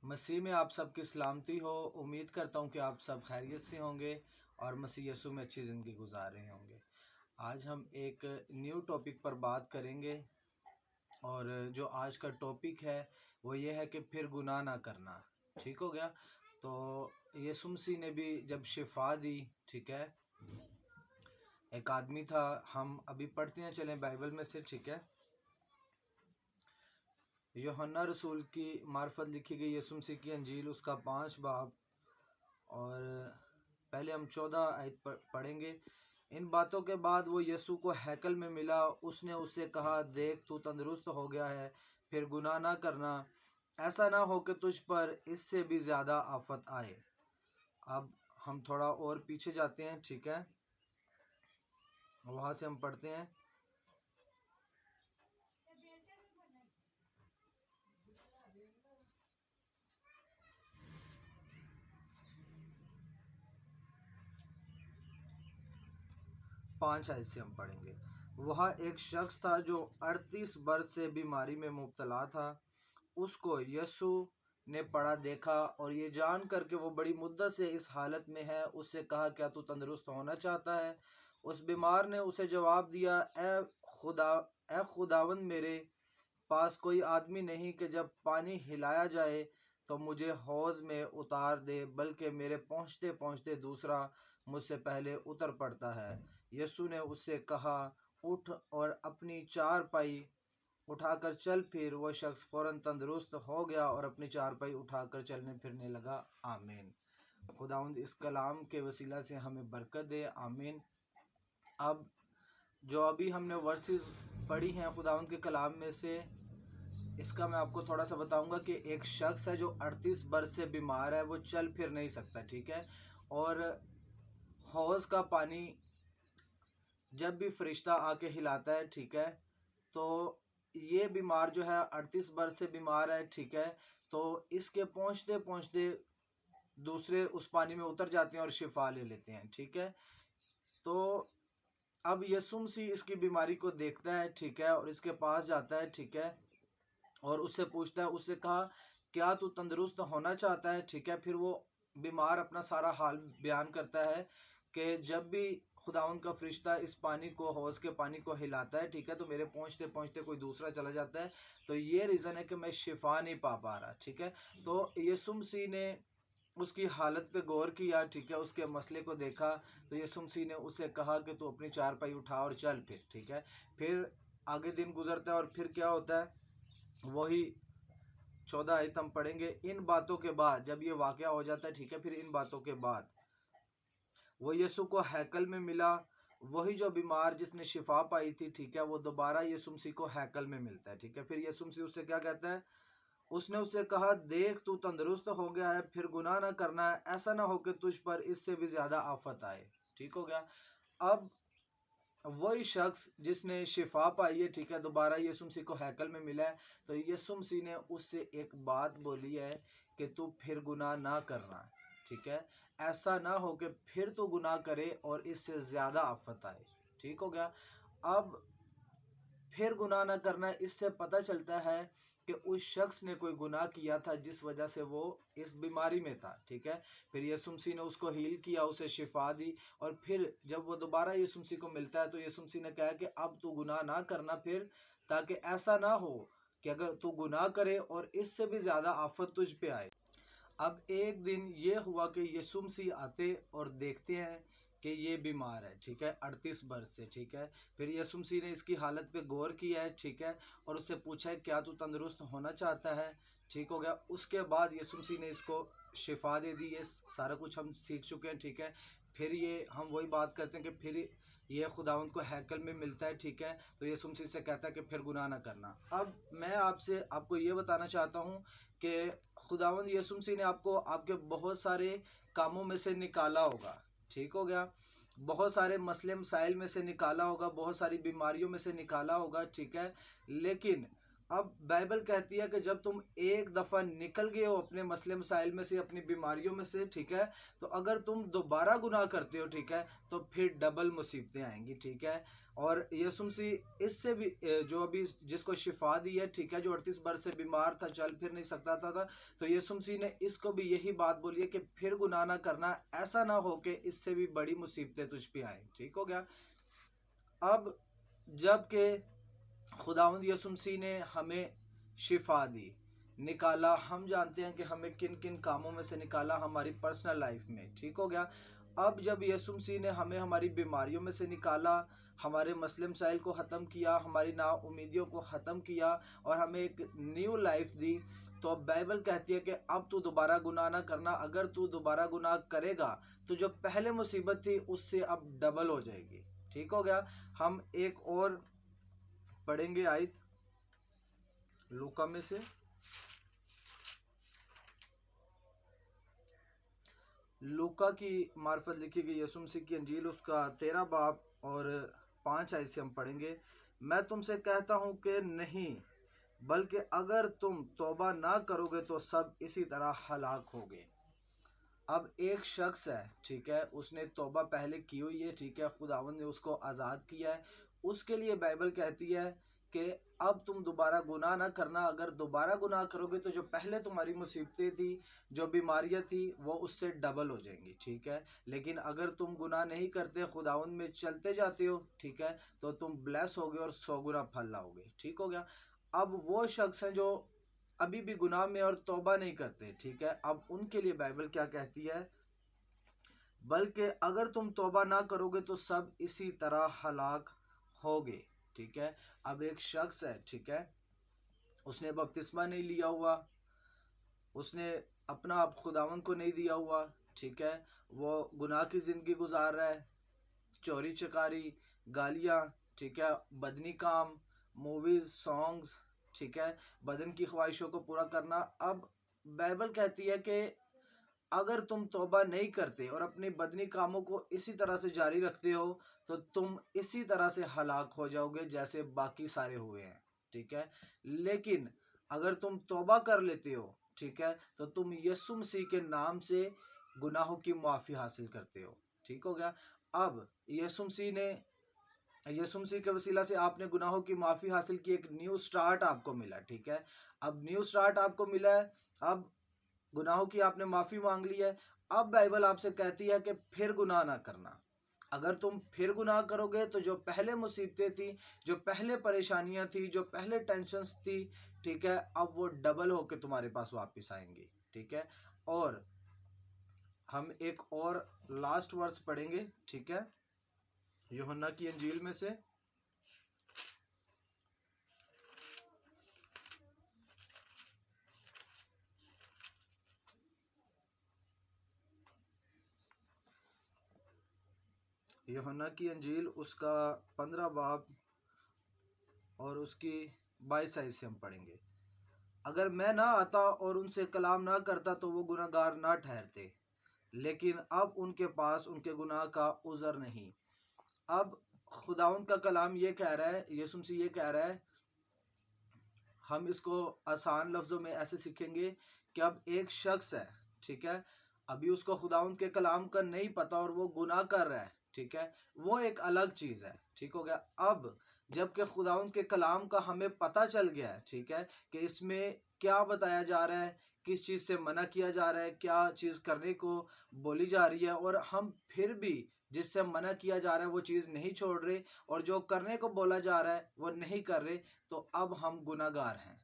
مسیح میں آپ سب کی سلامتی ہو۔ امید کرتا ہوں کہ آپ سب خیریت سے ہوں گے اور مسیح یسوع میں اچھی زندگی گزار رہے ہوں گے۔ آج ہم ایک نیو ٹاپک پر بات کریں گے، اور جو آج کا ٹاپک ہے وہ یہ ہے کہ پھر گناہ نہ کرنا۔ ٹھیک ہو گیا؟ تو یسوع مسیح نے بھی جب شفا دی، ٹھیک ہے، ایک آدمی تھا، ہم ابھی پڑھتے ہیں، چلیں بائبل میں سے، ٹھیک ہے، یوحنا رسول کی معرفت لکھی گئی یسوع مسیح کی انجیل، اس کا 5 باب، اور پہلے ہم 14 آیت پڑھیں گے۔ ان باتوں کے بعد وہ یسوع کو ہیکل میں ملا، اس نے اس سے کہا، دیکھ تو تندرست ہو گیا ہے، پھر گناہ نہ کرنا، ایسا نہ ہو کہ تجھ پر اس سے بھی زیادہ آفت آئے۔ اب ہم تھوڑا اور پیچھے جاتے ہیں، ٹھیک ہے، وہاں سے ہم پڑھتے ہیں۔ پانچ آیت سے ہم پڑھیں گے۔ وہاں ایک شخص تھا جو 38 برس سے بیماری میں مبتلا تھا۔ اس کو یسوع نے پڑا دیکھا اور یہ جان کر کہ وہ بڑی مدت سے اس حالت میں ہے، اس سے کہا، کیا تو تندرست ہونا چاہتا ہے؟ اس بیمار نے اسے جواب دیا، اے خداوند، میرے پاس کوئی آدمی نہیں کہ جب پانی ہلایا جائے تو مجھے حوض میں اتار دے، بلکہ میرے پہنچتے پہنچتے دوسرا مجھ سے پہلے اتر پڑتا ہے۔ یسوع نے اس سے کہا، اٹھ اور اپنی چارپائی اٹھا کر چل پھر۔ وہ شخص فوراً تندرست ہو گیا اور اپنی چارپائی اٹھا کر چلنے پھرنے لگا۔ آمین۔ خداوند اس کلام کے وسیلہ سے ہمیں برکت دے، آمین۔ اب جو ابھی ہم نے ورسز پڑھی ہیں خداوند کے کلام میں سے، اس کا میں آپ کو تھوڑا سا بتاؤں گا کہ ایک شخص ہے جو 38 برس سے بیمار ہے، وہ چل پھر نہیں سکتا، ٹھیک ہے، اور حوض کا پانی جب بھی فرشتہ آ کے ہلاتا ہے، ٹھیک ہے، تو یہ بیمار جو ہے 38 برس سے بیمار ہے، ٹھیک ہے، تو اس کے پہنچتے پہنچتے دوسرے اس پانی میں اتر جاتے ہیں اور شفا لے لیتے ہیں، ٹھیک ہے۔ تو اب یسوع مسیح اس کی بیماری کو دیکھتا ہے، ٹھیک ہے، اور اس کے پاس جاتا ہے، ٹھیک ہے، اور اس سے پوچھتا ہے، اس سے کہا، کیا تو تندرست ہونا چاہتا ہے؟ ٹھیک ہے، پھر وہ بیمار اپنا سارا حال بیان کرتا ہے کہ جب بھی خداوند کا فرشتہ اس پانی کو، حوض کے پانی کو ہلاتا ہے، ٹھیک ہے، تو میرے پہنچتے پہنچتے کوئی دوسرا چلا جاتا ہے، تو یہ ریزن ہے کہ میں شفا نہیں پا رہا، ٹھیک ہے۔ تو یسوع مسیح نے اس کی حالت پہ غور کیا، ٹھیک ہے، اس کے مسئلے کو دیکھا، تو یسوع مسیح نے اس سے کہا کہ تو اپنی چارپائی اٹھا اور چل پھر، ٹھیک ہے۔ پھر آگے دن گزرتا ہے اور پھر کیا ہوتا ہے، وہی 14 آیت ہم پڑھیں گے۔ ان باتوں کے بعد، جب یہ واقعہ ہو جاتا ہے، ٹھیک ہے، پھر ان باتوں کے بعد وہ یسوع کو ہیکل میں ملا۔ وہی جو بیمار جس نے شفا پائی تھی، ٹھیک ہے، وہ دوبارہ یسوع مسیح کو ہیکل میں ملتا ہے، ٹھیک ہے۔ پھر یسوع مسیح اس سے کیا کہتا ہے؟ اس نے اس سے کہا، دیکھ تو تندرست ہو گیا ہے، پھر گناہ نہ کرنا ہے، ایسا نہ ہو کہ تجھ پر اس سے بھی زیادہ آفت آئے۔ ٹھیک ہو گیا؟ اب وہی شخص جس نے شفا پائی ہے، ٹھیک ہے، دوبارہ یسوع مسیح کو ہیکل میں ملا ہے، تو یسوع مسیح نے اس سے ایک بات بولی ہے کہ تو پھر گناہ نہ کرنا، ٹھیک ہے، ایسا نہ ہو کہ پھر تو گناہ کرے اور اس سے زیادہ آفت آئے۔ ٹھیک ہو گیا؟ اب پھر گناہ نہ کرنا، اس سے پتہ چلتا ہے کہ اس شخص نے کوئی گناہ کیا تھا جس وجہ سے وہ اس بیماری میں تھا، ٹھیک ہے۔ پھر یسوع مسیح نے اس کو ہیل کیا، اسے شفا دی، اور پھر جب وہ دوبارہ یسوع مسیح کو ملتا ہے تو یسوع مسیح نے کہا کہ اب تو گناہ نہ کرنا پھر، تاکہ ایسا نہ ہو کہ اگر تو گناہ کرے اور اس سے بھی زیادہ آفت تجھ پہ آئے۔ اب ایک دن یہ ہوا کہ یسوع مسیح آتے اور دیکھتے ہیں کہ یہ بیمار ہے، ٹھیک ہے، 38 برس سے، ٹھیک ہے۔ پھر یسوع مسیح نے اس کی حالت پہ غور کیا ہے، ٹھیک ہے، اور اس سے پوچھا ہے، کیا تو تندرست ہونا چاہتا ہے؟ ٹھیک ہو گیا؟ اس کے بعد یسوع مسیح نے اس کو شفا دے دی۔ یہ سارا کچھ ہم سیکھ چکے ہیں، ٹھیک ہے۔ پھر یہ ہم وہی بات کرتے ہیں کہ پھر یہ خداوند کو ہیکل میں ملتا ہے، ٹھیک ہے، تو یسوع مسیح سے کہتا ہے کہ پھر گناہ نہ کرنا۔ اب میں آپ کو یہ بتانا چاہتا ہوں کہ خداوند یسوع مسیح نے آپ کو آپ کے بہت سارے کاموں میں سے نکالا ہوگا، ٹھیک ہو گیا، بہت سارے مسئلے مسائل میں سے نکالا ہوگا، بہت ساری بیماریوں میں سے نکالا ہوگا، ٹھیک ہے، لیکن اب بائبل کہتی ہے کہ جب تم ایک دفعہ نکل گئے ہو اپنے مسئلے مسائل میں سے، اپنی بیماریوں میں سے، ٹھیک ہے، تو اگر تم دوبارہ گناہ کرتے ہو، ٹھیک ہے، تو پھر ڈبل مصیبتیں آئیں گی، ٹھیک ہے۔ اور یسوع مسیح اس سے بھی جو ابھی جس کو شفا دی ہے، ٹھیک ہے، جو 38 برس سے بیمار تھا، چل پھر نہیں سکتا تھا، تو یسوع مسیح نے اس کو بھی یہی بات بولی ہے کہ پھر گناہ نہ کرنا، ایسا نہ ہو کہ اس سے بھی بڑی مصیبتیں تجھ پہ آئیں، ٹھیک ہو گیا۔ اب جب کہ خداوند یسوع مسیح نے ہمیں شفا دی، نکالا، ہم جانتے ہیں کہ ہمیں کن کن کاموں میں سے نکالا ہماری پرسنل لائف میں، ٹھیک ہو گیا۔ اب جب یسوع مسیح نے ہمیں ہماری بیماریوں میں سے نکالا، ہمارے مسئلے مسائل کو ختم کیا، ہماری نا امیدیوں کو ختم کیا اور ہمیں ایک نیو لائف دی، تو اب بائبل کہتی ہے کہ اب تو دوبارہ گناہ نہ کرنا۔ اگر تو دوبارہ گناہ کرے گا تو جو پہلے مصیبت تھی اس سے اب ڈبل ہو جائے گی، ٹھیک ہو گیا۔ ہم ایک اور پڑھیں گے آیت لوکا میں سے، لوکا کی معرفت لکھی گئی یسوع مسیح کی انجیل، اس کا 13 باب اور 5 آیت سے ہم پڑھیں گے۔ میں تم سے کہتا ہوں کہ نہیں، بلکہ اگر تم توبہ نہ کرو گے تو سب اسی طرح ہلاک ہوگے۔ اب ایک شخص ہے، ٹھیک ہے، اس نے توبہ پہلے کی ہوئی ہے، ٹھیک ہے، خداوند نے اس کو آزاد کیا ہے، اس کے لیے بائبل کہتی ہے کہ اب تم دوبارہ گناہ نہ کرنا۔ اگر دوبارہ گناہ کرو گے تو جو پہلے تمہاری مصیبتیں تھی، جو بیماریاں تھی، وہ اس سے ڈبل ہو جائیں گی، ٹھیک ہے۔ لیکن اگر تم گناہ نہیں کرتے، خداوند میں چلتے جاتے ہو، ٹھیک ہے، تو تم بلیس ہوگے اور 100 گنا پھل لاؤ گے، ٹھیک ہو گیا۔ اب وہ شخص ہیں جو ابھی بھی گناہ میں اور توبہ نہیں کرتے، ٹھیک ہے، اب ان کے لیے بائبل کیا کہتی ہے؟ بلکہ اگر تم توبہ نہ کرو گے تو سب اسی طرح ہلاک ہوگے، ٹھیک ہے۔ اب ایک شخص ہے، ٹھیک ہے، اس نے بپتسمہ نہیں لیا ہوا، اس نے اپنا آپ خداوند کو نہیں دیا ہوا، ٹھیک ہے، وہ گناہ کی زندگی گزار رہا ہے، چوری چکاری، گالیاں، ٹھیک ہے، بدنی کام، موویز، سانگز، ٹھیک ہے، بدن کی خواہشوں کو پورا کرنا۔ اب بائبل کہتی ہے کہ اگر تم توبہ نہیں کرتے اور اپنے بدنی کاموں کو اسی طرح سے جاری رکھتے ہو تو تم اسی طرح سے ہلاک ہو جاؤ گے جیسے باقی سارے ہوئے ہیں، ٹھیک ہے۔ لیکن اگر تم توبہ کر لیتے ہو، ٹھیک ہے، تو تم یسوع مسیح کے نام سے گناہوں کی معافی حاصل کرتے ہو، ٹھیک ہو گیا۔ اب یسوع مسیح کے وسیلہ سے آپ نے گناہوں کی معافی حاصل کی، ایک نیو سٹارٹ آپ کو ملا، ٹھیک ہے۔ اب نیو سٹارٹ آپ کو ملا ہے، اب گناہوں کی آپ نے معافی مانگ لی ہے، اب بائبل آپ سے کہتی ہے کہ پھر گناہ نہ کرنا۔ اگر تم پھر گناہ کرو گے تو جو پہلے مصیبتیں تھی، جو پہلے پریشانیاں تھی، جو پہلے ٹینشنز تھی، ٹھیک ہے، اب وہ ڈبل ہو کے تمہارے پاس واپس آئیں گی، ٹھیک ہے۔ اور ہم ایک اور لاسٹ ورس پڑھیں گے، ٹھیک ہے، یوحنا کی انجیل میں سے، یوحنا کی انجیل، اس کا 15 باب اور اس کی 22 آیت سے ہم پڑھیں گے۔ اگر میں نہ آتا اور ان سے کلام نہ کرتا تو وہ گناہ گار نہ ٹھہرتے، لیکن اب ان کے پاس ان کے گناہ کا عذر نہیں۔ اب خداوند کا کلام یہ کہہ رہا ہے، یسوع مسیح یہ کہہ رہا ہے، ہم اس کو آسان لفظوں میں ایسے سیکھیں گے کہ اب ایک شخص ہے، ٹھیک ہے، ابھی اس کو خداوند کے کلام کا نہیں پتا اور وہ گناہ کر رہا ہے، ٹھیک ہے، وہ ایک الگ چیز ہے، ٹھیک ہو گیا۔ اب جب کہ خداوند کے کلام کا ہمیں پتا چل گیا ہے، ٹھیک ہے، کہ اس میں کیا بتایا جا رہا ہے، کس چیز سے منع کیا جا رہا ہے، کیا چیز کرنے کو بولی جا رہی ہے، اور ہم پھر بھی جس سے منع کیا جا رہا ہے وہ چیز نہیں چھوڑ رہے، اور جو کرنے کو بولا جا رہا ہے وہ نہیں کر رہے، تو اب ہم گناہ گار ہیں۔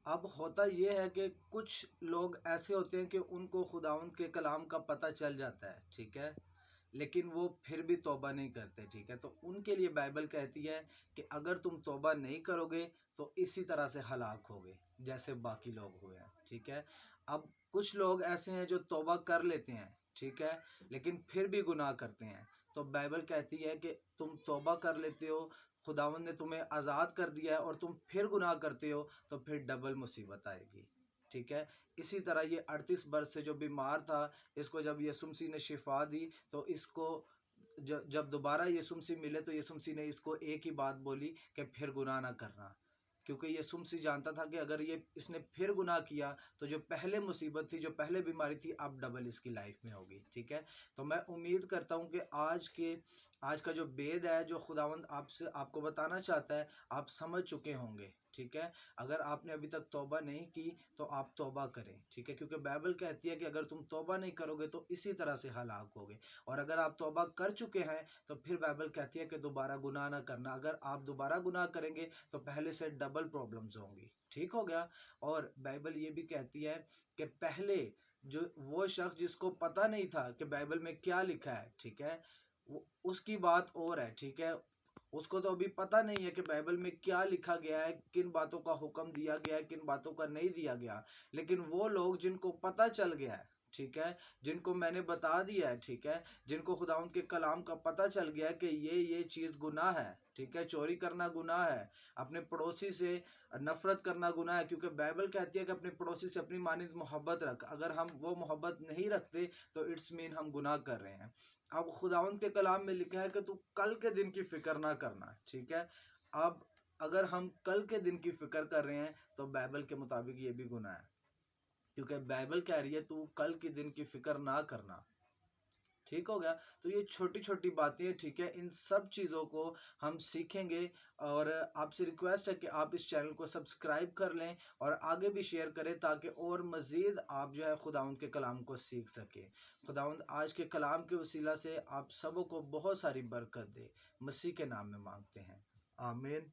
اب ہوتا یہ ہے کہ کچھ لوگ ایسے ہوتے ہیں کہ ان کو خداوند کے کلام کا پتہ چل جاتا ہے، ٹھیک ہے، لیکن وہ پھر بھی توبہ نہیں کرتے، ٹھیک ہے، تو ان کے لیے بائبل کہتی ہے کہ اگر تم توبہ نہیں کرو گے تو اسی طرح سے ہلاک ہوگے جیسے باقی لوگ ہوئے ہیں، ٹھیک ہے۔ اب کچھ لوگ ایسے ہیں جو توبہ کر لیتے ہیں، ٹھیک ہے، لیکن پھر بھی گناہ کرتے ہیں، تو بائبل کہتی ہے کہ تم توبہ کر لیتے ہو، خداوند نے تمہیں آزاد کر دیا ہے، اور تم پھر گناہ کرتے ہو تو پھر ڈبل مصیبت آئے گی، ٹھیک ہے۔ اسی طرح یہ 38 برس سے جو بیمار تھا، اس کو جب یسوع مسیح نے شفا دی تو اس کو جب دوبارہ یسوع مسیح ملے تو یسوع مسیح نے اس کو ایک ہی بات بولی کہ پھر گناہ نہ کرنا، کیونکہ یسوع مسیح جانتا تھا کہ اگر اس نے پھر گناہ کیا تو جو پہلے مصیبت تھی، جو پہلے بیماری تھی، اب ڈبل اس کی لائف میں ہوگی. ٹھیک ہے. تو میں امید کرتا ہوں کہ آج کا جو بید ہے، جو خداوند آپ کو بتانا چاہتا ہے، آپ سمجھ چکے ہوں گے. ٹھیک ہے. اگر آپ نے ابھی تک توبہ نہیں کی تو آپ توبہ کریں. ٹھیک ہے. کیونکہ بائبل کہتی ہے کہ اگر تم توبہ نہیں کرو گے تو اسی طرح سے ہلاک ہوگے، اور اگر آپ توبہ کر چکے ہیں تو پھر بائبل کہتی ہے کہ دوبارہ گناہ نہ کرنا. اگر آپ دوبارہ گناہ کریں گے تو پہلے سے ڈبل پرابلمز ہوں گی. ٹھیک ہو گیا. اور بائبل یہ بھی کہتی ہے کہ پہلے جو وہ شخص جس کو پتہ نہیں تھا کہ بائبل میں کیا لکھا ہے، ٹھیک ہے، اس کی بات اور ہے. ٹھیک ہے. اس کو تو ابھی پتہ نہیں ہے کہ بائبل میں کیا لکھا گیا ہے، کن باتوں کا حکم دیا گیا ہے، کن باتوں کا نہیں دیا گیا. لیکن وہ لوگ جن کو پتہ چل گیا ہے، ٹھیک ہے، جن کو میں نے بتا دیا ہے، ٹھیک ہے، جن کو خداوند کے کلام کا پتہ چل گیا ہے کہ یہ چیز گناہ ہے. ٹھیک ہے. چوری کرنا گناہ ہے، اپنے پڑوسی سے نفرت کرنا گناہ ہے، کیونکہ بائبل کہتی ہے کہ اپنے پڑوسی سے اپنی مانند محبت رکھ. اگر ہم وہ محبت نہیں رکھتے تو اٹس مین ہم گناہ کر رہے ہیں. اب خداوند کے کلام میں لکھا ہے کہ تو کل کے دن کی فکر نہ کرنا. ٹھیک ہے. اب اگر ہم کل کے دن کی فکر کر رہے ہیں تو بائبل کے مطابق یہ بھی گناہ ہے، کیونکہ بائبل کہہ رہی ہے تو کل کے دن کی فکر نہ کرنا. ٹھیک ہو گیا. تو یہ چھوٹی چھوٹی باتیں، ٹھیک ہے، ان سب چیزوں کو ہم سیکھیں گے. اور آپ سے ریکویسٹ ہے کہ آپ اس چینل کو سبسکرائب کر لیں اور آگے بھی شیئر کریں تاکہ اور مزید آپ جو ہے خداوند کے کلام کو سیکھ سکیں. خداوند آج کے کلام کے وسیلہ سے آپ سبوں کو بہت ساری برکت دے. مسیح کے نام میں مانگتے ہیں، آمین.